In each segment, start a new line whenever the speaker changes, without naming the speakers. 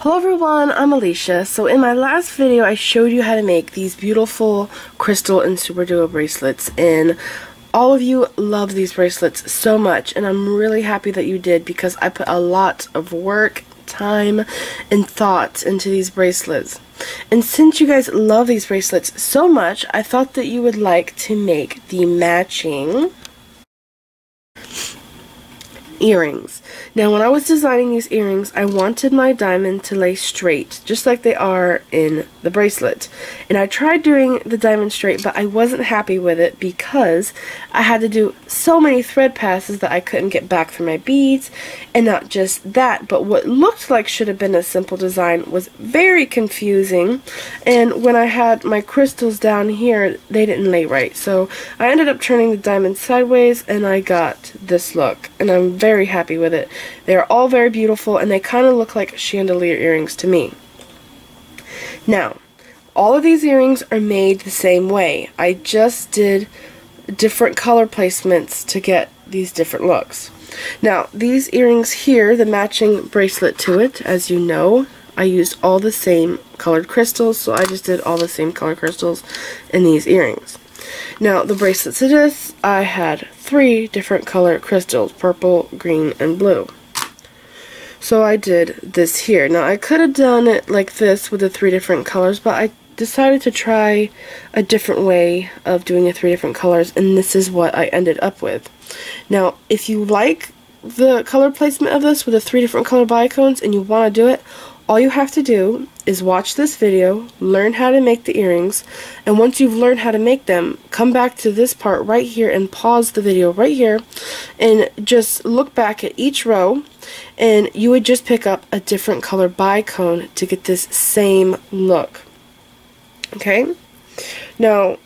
Hello everyone, I'm Alicia. So in my last video I showed you how to make these beautiful crystal and Superduo bracelets, and all of you love these bracelets so much, and I'm really happy that you did because I put a lot of work, time, and thought into these bracelets. And since you guys love these bracelets so much, I thought that you would like to make the matching earrings. Now when I was designing these earrings, I wanted my diamond to lay straight, just like they are in the bracelet. And I tried doing the diamond straight, but I wasn't happy with it because I had to do so many thread passes that I couldn't get back through my beads. And not just that, but what looked like should have been a simple design was very confusing. And when I had my crystals down here, they didn't lay right. So I ended up turning the diamond sideways and I got this look. And I'm very happy with it. They are all very beautiful and they kind of look like chandelier earrings to me. Now, all of these earrings are made the same way. I just did different color placements to get these different looks. Now, these earrings here, the matching bracelet to it, as you know, I used all the same colored crystals, so I just did all the same colored crystals in these earrings. Now, the bracelet to this, I had 3 different color crystals, purple, green, and blue. So I did this here. Now, I could have done it like this with the 3 different colors, but I decided to try a different way of doing the 3 different colors, and this is what I ended up with. Now, if you like the color placement of this with the 3 different color bicones and you want to do it, all you have to do is watch this video, learn how to make the earrings, and once you've learned how to make them, come back to this part right here and pause the video right here and just look back at each row, and you would just pick up a different color bicone to get this same look. Okay? Now,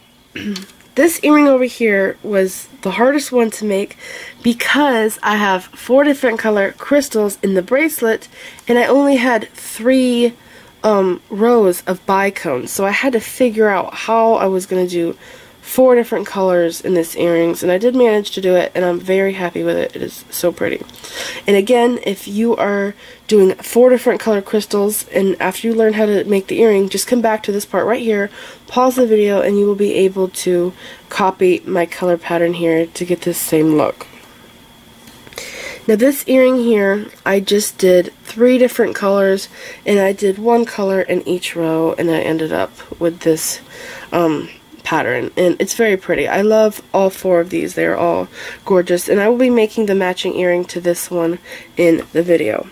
this earring over here was the hardest one to make because I have 4 different color crystals in the bracelet and I only had 3 rows of bicones. So I had to figure out how I was going to do 4 different colors in this earrings, and I did manage to do it, and I'm very happy with it. It is so pretty. And again, if you are doing 4 different color crystals and after you learn how to make the earring, just come back to this part right here, pause the video, and you will be able to copy my color pattern here to get this same look. Now this earring here, I just did 3 different colors, and I did 1 color in each row, and I ended up with this pattern, and it's very pretty. I love all 4 of these. They're all gorgeous, and I will be making the matching earring to this one in the video.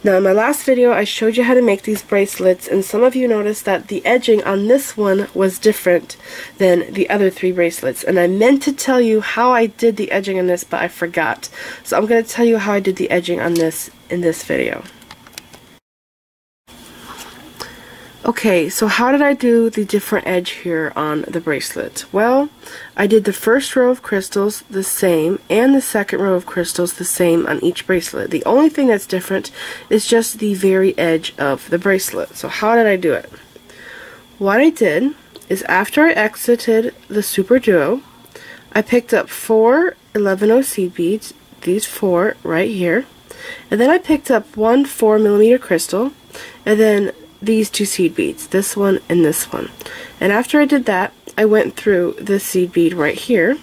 Now in my last video I showed you how to make these bracelets, and some of you noticed that the edging on this one was different than the other 3 bracelets, and I meant to tell you how I did the edging on this, but I forgot. So I'm going to tell you how I did the edging on this in this video. Okay, so how did I do the different edge here on the bracelet? Well, I did the first row of crystals the same and the second row of crystals the same on each bracelet. The only thing that's different is just the very edge of the bracelet. So how did I do it? What I did is after I exited the Superduo, I picked up 4 11-0 seed beads, these 4 right here, and then I picked up 1 4mm crystal, and then these 2 seed beads, this one and this one. And after I did that, I went through the seed bead right here,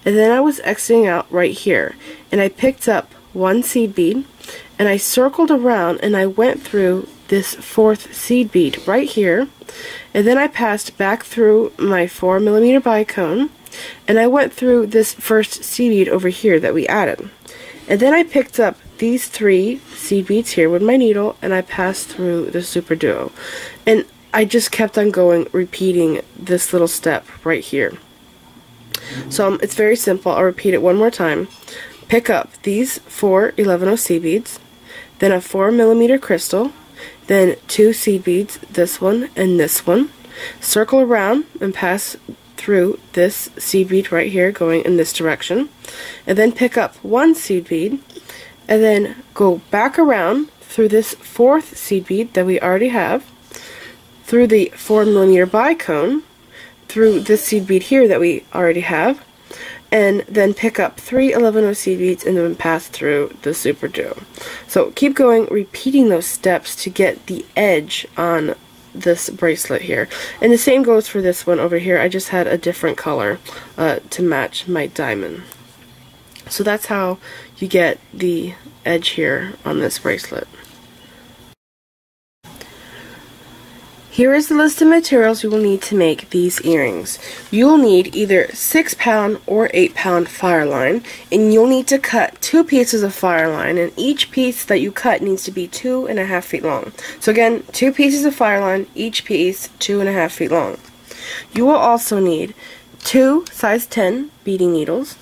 and then I was exiting out right here, and I picked up 1 seed bead, and I circled around and I went through this 4th seed bead right here, and then I passed back through my 4mm bicone, and I went through this first seed bead over here that we added. And then I picked up these 3 seed beads here with my needle, and I passed through the Superduo. And I just kept on going, repeating this little step right here. So it's very simple. I'll repeat it one more time. Pick up these 4 11-0 seed beads, then a 4mm crystal, then 2 seed beads, this one and this one. Circle around and pass through this seed bead right here going in this direction, and then pick up 1 seed bead and then go back around through this 4th seed bead that we already have, through the 4mm bicone, through this seed bead here that we already have, and then pick up 3 11-0 seed beads and then pass through the Superduo. So keep going, repeating those steps to get the edge on this bracelet here. And the same goes for this one over here. I just had a different color to match my diamond. So that's how you get the edge here on this bracelet. Here is the list of materials you will need to make these earrings. You will need either 6-pound or 8-pound fireline, and you'll need to cut 2 pieces of fireline, and each piece that you cut needs to be 2.5 feet long. So again, 2 pieces of fireline, each piece 2.5 feet long. You will also need 2 size 10 beading needles,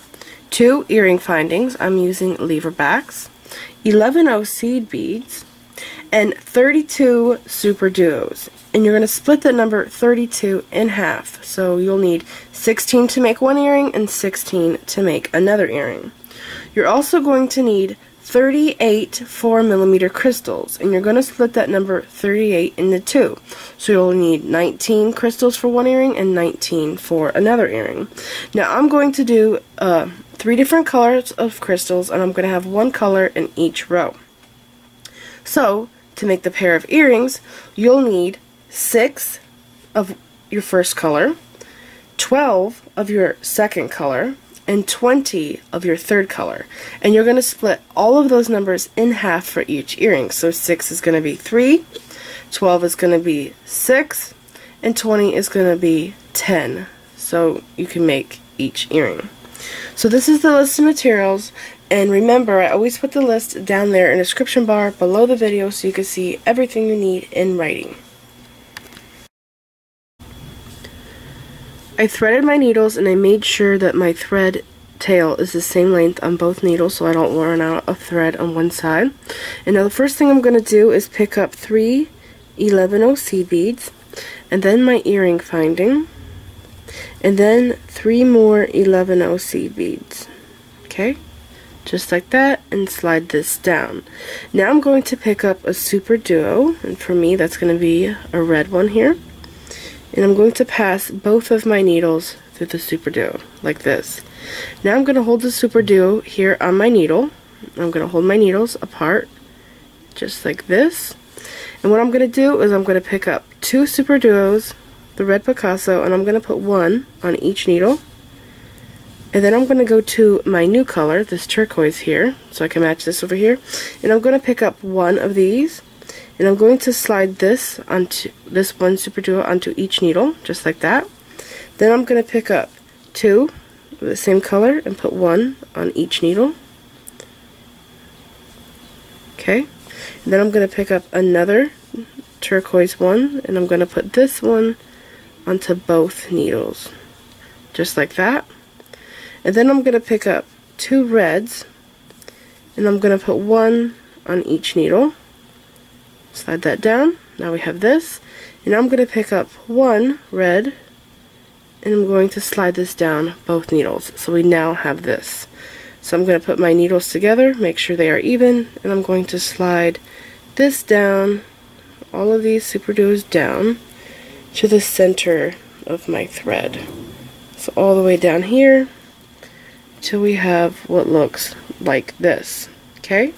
2 earring findings, I'm using lever backs, 11-0 seed beads, and 32 Superduos. And you're going to split the number 32 in half. So you'll need 16 to make one earring and 16 to make another earring. You're also going to need 38 4mm crystals, and you're going to split that number 38 into 2. So you'll need 19 crystals for one earring and 19 for another earring. Now I'm going to do 3 different colors of crystals, and I'm going to have 1 color in each row. So to make the pair of earrings, you'll need 6 of your first color, 12 of your second color, and 20 of your third color. And you're going to split all of those numbers in half for each earring. So 6 is going to be 3, 12 is going to be 6, and 20 is going to be 10. So you can make each earring. So this is the list of materials. And remember, I always put the list down there in the description bar below the video so you can see everything you need in writing. I threaded my needles and I made sure that my thread tail is the same length on both needles so I don't run out of thread on one side. And now the first thing I'm going to do is pick up 3 11-0 seed beads, and then my earring finding, and then 3 more 11-0 seed beads. Okay? Just like that, and slide this down. Now I'm going to pick up a Superduo, and for me that's going to be a red one here. And I'm going to pass both of my needles through the Superduo, like this. Now I'm going to hold the Superduo here on my needle. I'm going to hold my needles apart, just like this. And what I'm going to do is I'm going to pick up 2 Superduos, the red Picasso, and I'm going to put 1 on each needle. And then I'm going to go to my new color, this turquoise here, so I can match this over here. And I'm going to pick up 1 of these, and I'm going to slide this onto this 1 Superduo onto each needle, just like that. Then I'm going to pick up 2 of the same color and put 1 on each needle. Okay. And then I'm going to pick up another turquoise one, and I'm going to put this one onto both needles, just like that. And then I'm going to pick up 2 reds, and I'm going to put 1 on each needle. Slide that down. Now we have this. And I'm going to pick up 1 red, and I'm going to slide this down both needles. So we now have this. So I'm going to put my needles together, make sure they are even, and I'm going to slide this down, all of these Superduos down, to the center of my thread. So all the way down here, till we have what looks like this. Okay?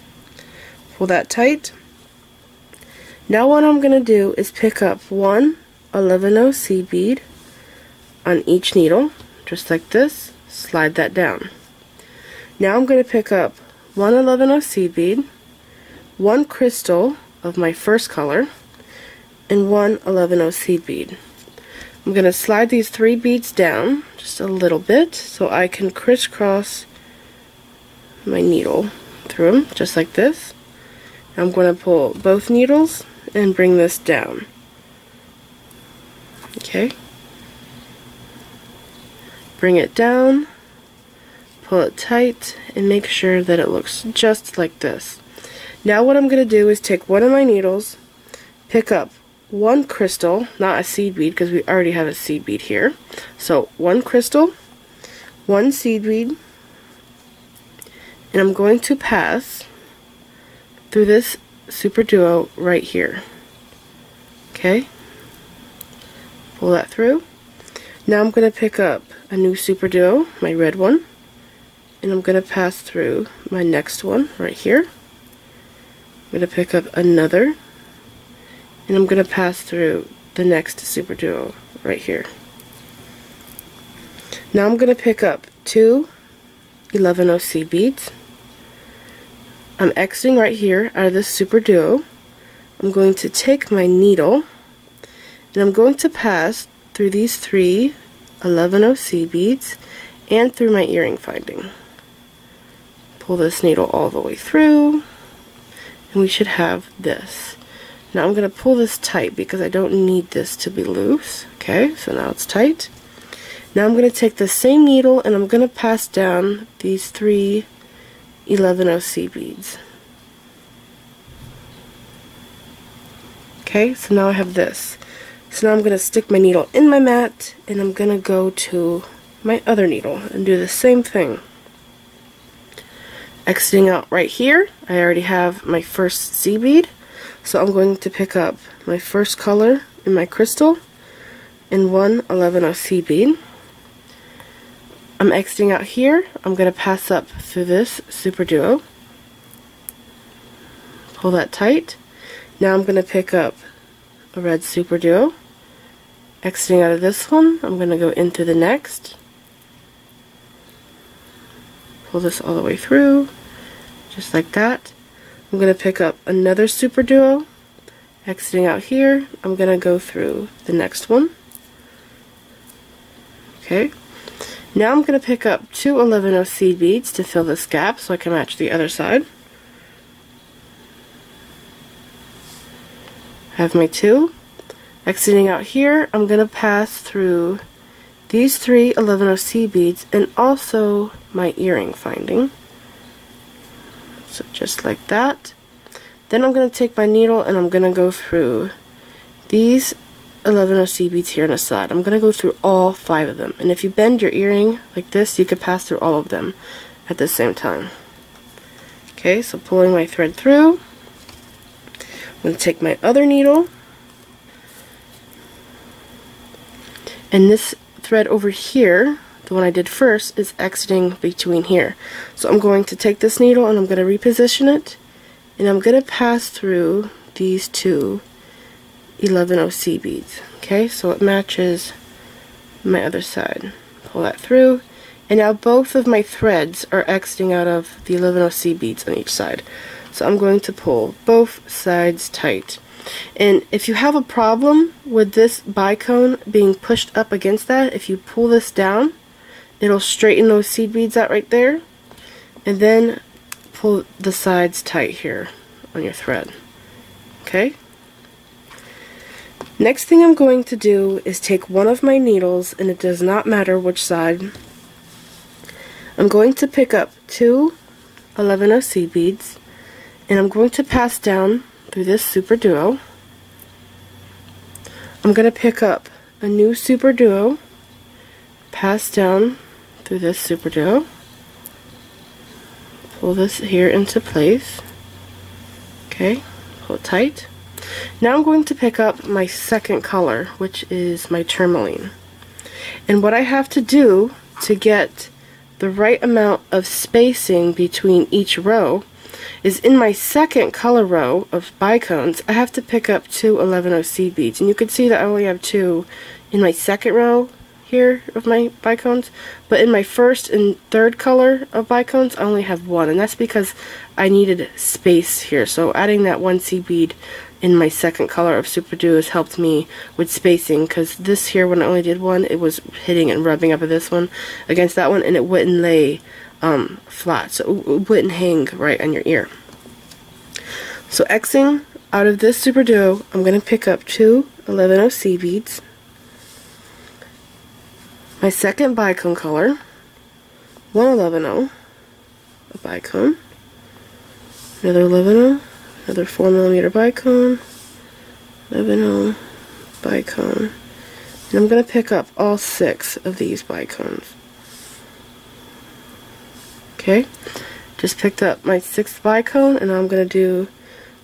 Pull that tight. Now what I'm going to do is pick up 1 11-0 seed bead on each needle, just like this, slide that down. Now I'm going to pick up 1 11-0 seed bead, 1 crystal of my first color, and 1 11-0 seed bead. I'm going to slide these 3 beads down just a little bit so I can crisscross my needle through them, just like this. I'm going to pull both needles and bring this down. Okay. Bring it down, pull it tight, and make sure that it looks just like this. Now what I'm going to do is take one of my needles, pick up 1 crystal, not a seed bead because we already have a seed bead here. So 1 crystal, 1 seed bead, and I'm going to pass through this Superduo right here. Okay, pull that through. Now I'm going to pick up a new Superduo, my red one, and I'm going to pass through my next one right here. I'm going to pick up another, and I'm going to pass through the next Superduo right here. Now I'm going to pick up two 11 seed beads. I'm exiting right here out of this Superduo. I'm going to take my needle, and I'm going to pass through these three 11 seed beads and through my earring finding. Pull this needle all the way through, and we should have this. Now I'm going to pull this tight because I don't need this to be loose. Okay, so now it's tight. Now I'm going to take the same needle and I'm going to pass down these three 11 seed beads. Okay, so now I have this. So now I'm going to stick my needle in my mat, and I'm going to go to my other needle and do the same thing. Exiting out right here, I already have my first seed bead. So I'm going to pick up my first color in my crystal and one 11 seed bead. I'm exiting out here. I'm going to pass up through this Superduo. Pull that tight. Now I'm going to pick up a red Superduo. Exiting out of this one, I'm going to go into the next. Pull this all the way through, just like that. I'm going to pick up another Superduo. Exiting out here, I'm going to go through the next one. Okay. Now I'm going to pick up two 11 seed beads to fill this gap so I can match the other side. Have my two. Exiting out here, I'm going to pass through these three 11 seed beads and also my earring finding. So just like that. Then I'm going to take my needle and I'm going to go through these 11 seed beads here on the side. I'm going to go through all 5 of them. And if you bend your earring like this, you could pass through all of them at the same time. Okay, so pulling my thread through. I'm going to take my other needle. And this thread over here, the one I did first, is exiting between here. So I'm going to take this needle and I'm going to reposition it. And I'm going to pass through these two 11 seed beads. Okay, so it matches my other side. Pull that through, and now both of my threads are exiting out of the 11 seed beads on each side. So I'm going to pull both sides tight. And if you have a problem with this bicone being pushed up against that, if you pull this down, it'll straighten those seed beads out right there. And then pull the sides tight here on your thread. Okay? Next thing I'm going to do is take one of my needles, and it does not matter which side. I'm going to pick up two 11 seed beads, and I'm going to pass down through this Superduo. I'm going to pick up a new Superduo, pass down through this Superduo, pull this here into place. Okay, pull it tight. Now I'm going to pick up my second color, which is my tourmaline. And what I have to do to get the right amount of spacing between each row is in my second color row of bicones, I have to pick up two 11 seed beads. And you can see that I only have two in my second row here of my bicones, but in my first and third color of bicones I only have one, and that's because I needed space here. So adding that one seed bead in my second color of Superduos helped me with spacing, because this here, when I only did one, it was hitting and rubbing up at this one against that one, and it wouldn't lay flat, so it wouldn't hang right on your ear. So Xing out of this Superduo, I'm going to pick up two 11 seed beads, my second bicone color, one 11 a bicone, another 11 another 4mm bicone, 11 bicone, and I'm going to pick up all 6 of these bicones. Okay, just picked up my 6th bicone, and I'm going to do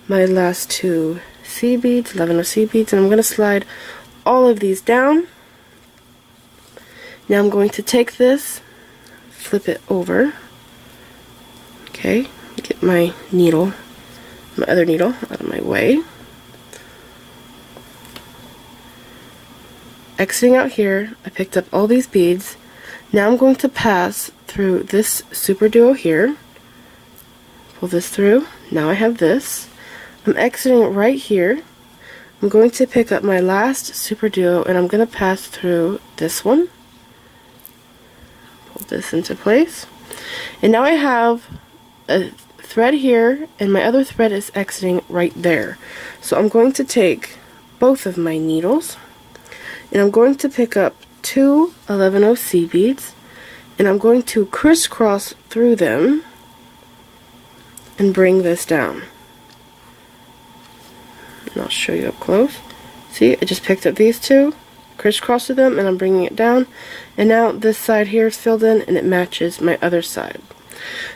my last 2 seed beads, 11 seed beads, and I'm going to slide all of these down. Now I'm going to take this, flip it over, Okay, get my needle, my other needle out of my way. Exiting out here, I picked up all these beads. Now I'm going to pass through this Superduo here. Pull this through. Now I have this. I'm exiting right here. I'm going to pick up my last Superduo and I'm going to pass through this one. Pull this into place. And now I have a thread here and my other thread is exiting right there. So I'm going to take both of my needles and I'm going to pick up two 11/0 seed beads and I'm going to crisscross through them and bring this down. And I'll show you up close. See, I just picked up these two, crisscrossed them, and I'm bringing it down. And now this side here is filled in and it matches my other side.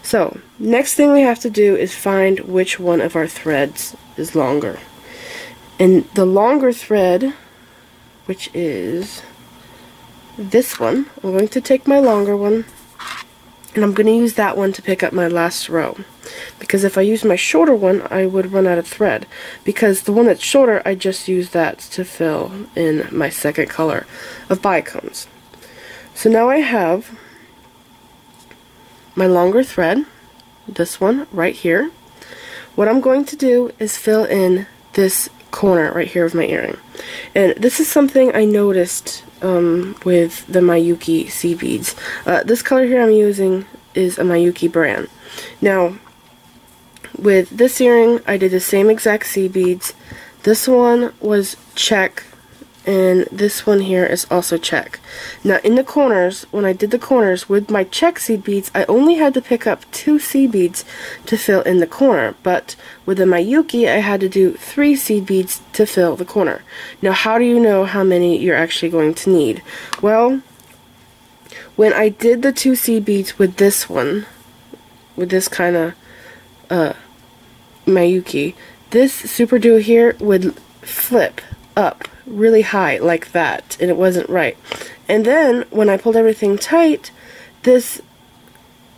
So, next thing we have to do is find which one of our threads is longer. And the longer thread, which is this one, I'm going to take my longer one and I'm going to use that one to pick up my last row. Because if I use my shorter one, I would run out of thread. Because the one that's shorter, I just use that to fill in my second color of bicones. So now I have my longer thread, this one right here. What I'm going to do is fill in this corner right here of my earring. And this is something I noticed with the Miyuki seed beads. This color here I'm using is a Miyuki brand. Now, with this earring, I did the same exact seed beads. This one was check, and this one here is also check. Now, in the corners, when I did the corners with my check seed beads, I only had to pick up 2 seed beads to fill in the corner. But with the Miyuki, I had to do 3 seed beads to fill the corner. Now, how do you know how many you're actually going to need? Well, when I did the 2 seed beads with this one, with this kind of Miyuki, this Superduo here would flip up really high like that, and it wasn't right. And then when I pulled everything tight, this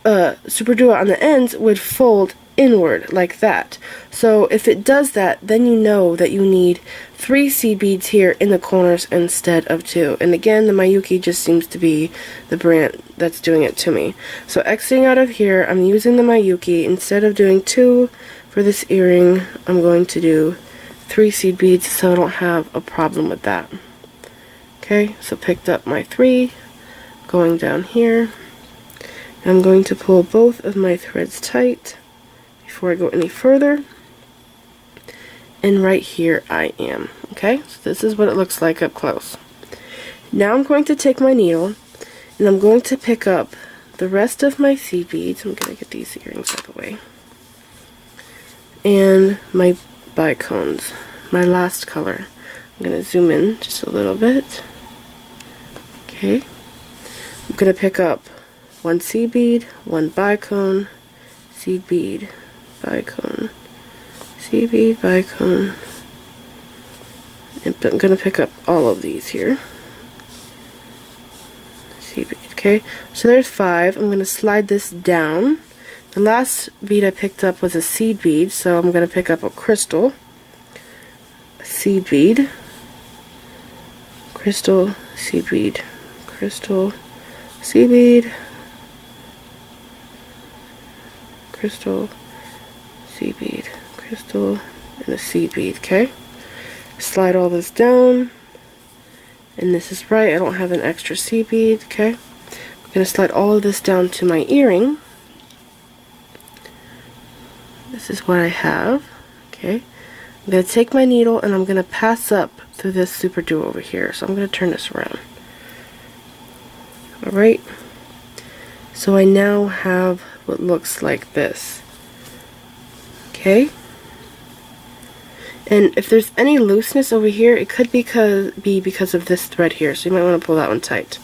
Superduo on the ends would fold inward like that. So if it does that, then you know that you need 3 seed beads here in the corners instead of 2. And again, the Miyuki just seems to be the brand that's doing it to me. So exiting out of here, I'm using the Miyuki. Instead of doing 2 for this earring, I'm going to do 3 seed beads so I don't have a problem with that. Okay, so picked up my 3, going down here. I'm going to pull both of my threads tight before I go any further. And right here I am. Okay, so this is what it looks like up close. Now I'm going to take my needle and I'm going to pick up the rest of my seed beads. I'm going to get these earrings out of the way. And my bicones, my last color. I'm going to zoom in just a little bit. Okay, I'm going to pick up 1 seed bead, 1 bicone, seed bead, bicone, seed bead, bicone, and I'm going to pick up all of these here. Seed bead, okay, so there's 5. I'm going to slide this down. The last bead I picked up was a seed bead, so I'm going to pick up a crystal, a seed bead, crystal, seed bead, crystal, seed bead, crystal, seed bead, crystal, and a seed bead, okay? Slide all this down, and this is right, I don't have an extra seed bead, okay? I'm going to slide all of this down to my earring. This is what I have, okay? I'm going to take my needle and I'm going to pass up through this Superduo over here, so I'm going to turn this around. Alright, so I now have what looks like this. Okay, and if there's any looseness over here, it could be because of this thread here, so you might want to pull that one tight.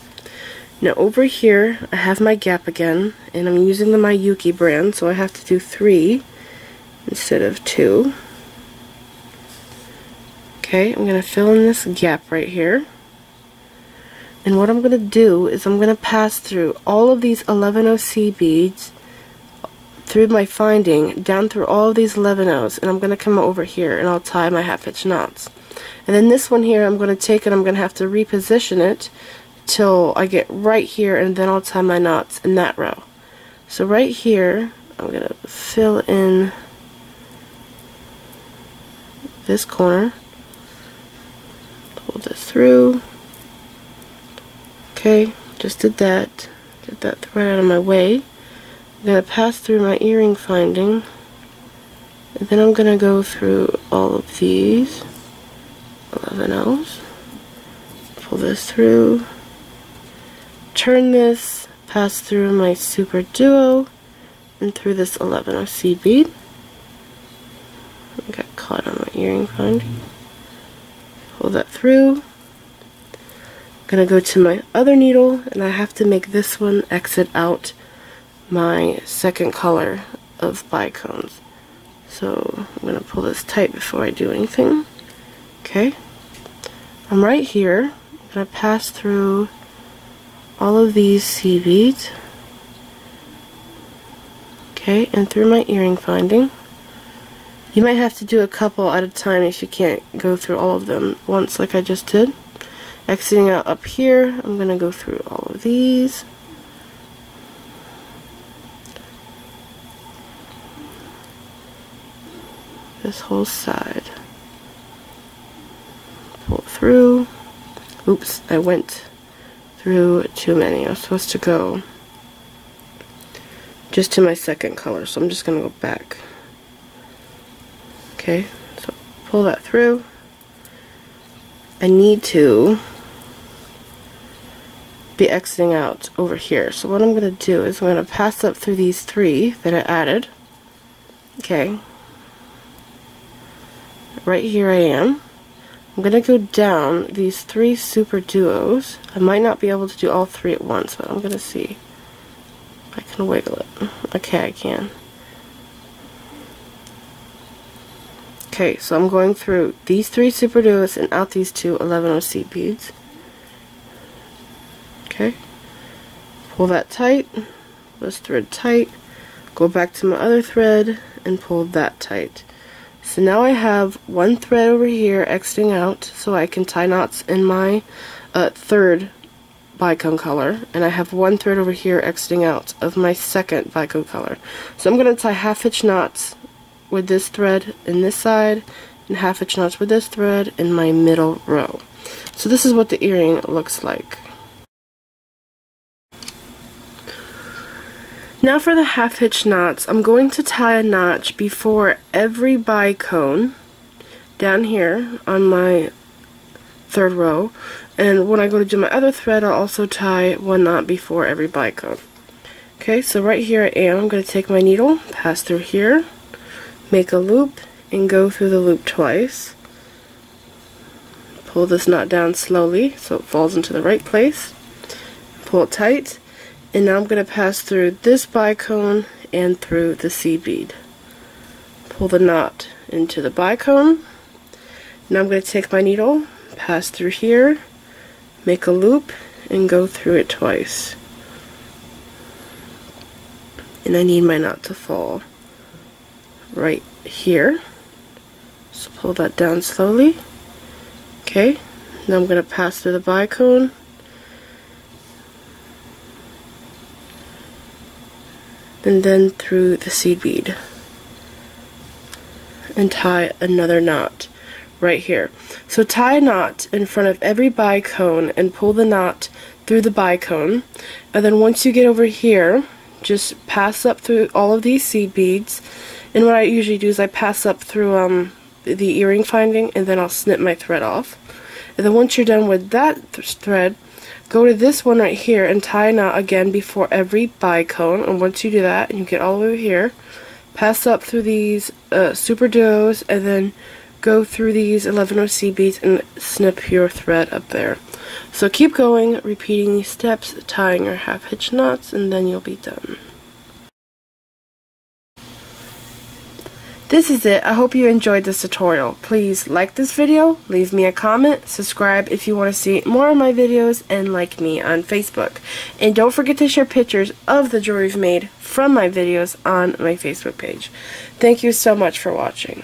Now over here I have my gap again, and I'm using the Miyuki brand, so I have to do 3 instead of 2. Okay, I'm going to fill in this gap right here. And what I'm going to do is I'm going to pass through all of these 11/0 seed beads through my finding, down through all of these 11 O's, and I'm going to come over here and I'll tie my half hitch knots. And then this one here, I'm going to take it, I'm going to have to reposition it till I get right here, and then I'll tie my knots in that row. So right here, I'm going to fill in this corner, pull this through. Okay, just did that. Get that thread out of my way. I'm going to pass through my earring finding, and then I'm going to go through all of these 11 O's, pull this through, turn this, pass through my Superduo, and through this 11 O seed bead. I got caught on my earring finding. Pull that through. I'm going to go to my other needle, and I have to make this one exit out my second color of bicones. So I'm going to pull this tight before I do anything. Okay, I'm right here. I'm going to pass through all of these seed beads. Okay, and through my earring finding. You might have to do a couple at a time if you can't go through all of them once like I just did. Exiting out up here, I'm going to go through all of these. This whole side. Pull through. Oops, I went through too many. I was supposed to go just to my second color, so I'm just going to go back. Okay, so pull that through. I need to be exiting out over here. So what I'm going to do is I'm going to pass up through these 3 that I added. Okay, right here I am. I'm going to go down these 3 Superduos. I might not be able to do all 3 at once, but I'm going to see if I can wiggle it. Okay, I can. Okay, so I'm going through these 3 Superduos and out these 2 11 O seed beads. Okay, pull that tight, this thread tight, go back to my other thread and pull that tight. So now I have one thread over here exiting out so I can tie knots in my third bicone color, and I have one thread over here exiting out of my second bicone color. So I'm going to tie half hitch knots with this thread in this side and half hitch knots with this thread in my middle row. So this is what the earring looks like. Now for the half hitch knots, I'm going to tie a notch before every bicone down here on my third row, and when I go to do my other thread I'll also tie one knot before every bicone. Okay, so right here I am. I'm going to take my needle, pass through here, make a loop, and go through the loop twice. Pull this knot down slowly so it falls into the right place. Pull it tight. And now I'm going to pass through this bicone and through the seed bead. Pull the knot into the bicone. Now I'm going to take my needle, pass through here, make a loop, and go through it twice. And I need my knot to fall right here. So pull that down slowly. Okay, now I'm going to pass through the bicone, and then through the seed bead and tie another knot right here. So tie a knot in front of every bicone and pull the knot through the bicone, and then once you get over here just pass up through all of these seed beads, and what I usually do is I pass up through the earring finding, and then I'll snip my thread off. And then once you're done with that thread, go to this one right here and tie a knot again before every bicone. And once you do that and you get all the way over here, pass up through these Superduos and then go through these 11 O seed beads and snip your thread up there. So keep going, repeating these steps, tying your half hitch knots, and then you'll be done. this is it. I hope you enjoyed this tutorial. Please like this video, leave me a comment, subscribe if you want to see more of my videos, and like me on Facebook. And don't forget to share pictures of the jewelry you've made from my videos on my Facebook page. Thank you so much for watching.